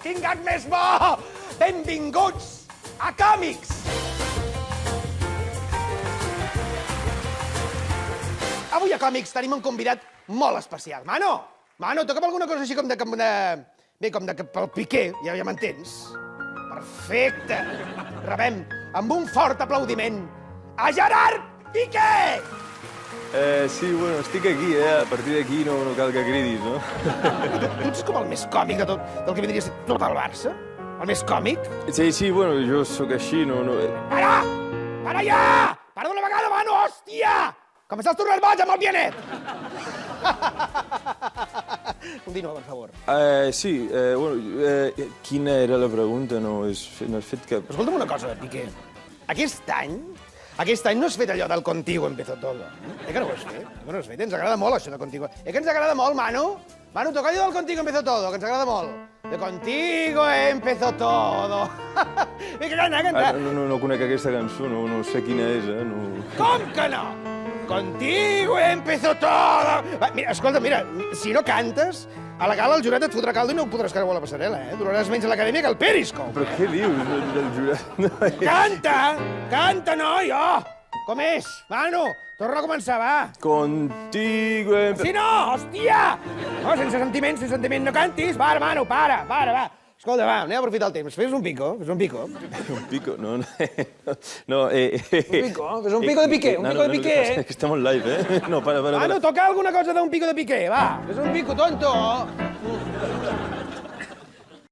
Quin gag més bo! Benvinguts a Còmics! Avui a Còmics tenim un convidat molt especial. Mano, toca'm alguna cosa així com de... Bé, com de pel Piqué, ja m'entens? Perfecte! Rebem amb un fort aplaudiment a Gerard Piqué! Sí, bueno, estic aquí, A partir d'aquí no cal que cridis, no? Tu ets com el més còmic de tot, del que vindria a ser tot el Barça? El més còmic? Sí, bueno, jo sóc així, no... Para! Para ja! Para d'una vegada, mano, hòstia! Que m'estàs tornant boig amb el pianet! Continua, per favor. Sí, bueno, quina era la pregunta? No has fet cap... Escolta'm una cosa, Piqué. Aquest any no has fet allò del Contigo empezó todo. Que no ho has fet? Que no ho has fet? Ens agrada molt, això de Contigo. Que ens agrada molt, Manu? Manu, toca allò del Contigo empezó todo, que ens agrada molt. De Contigo empezó todo. Vinga, canta. No conec aquesta cançó, no sé quina és, No... Com que no? Contigo empezó todo. Va, mira, escolta, si no cantes, a la gala el jurat et fotrà caldo i no ho podràs creuar a la passarel·la, Duraràs menys a l'acadèmia que el Periscope. Però què dius, del jurat? Canta, noi, Com és? Manu, torna a començar, va. Contigo... Si no, hòstia! No, sense sentiment, no cantis. Va, Manu, para, va. Escolta, va, anem a aprofitar el temps. Fes un pico. Un pico? No. Un pico? Fes un pico de Piqué, de Piqué, És que estem en live, No, para. Manu, toca alguna cosa d'un pico de Piqué, va. Fes un pico, tonto.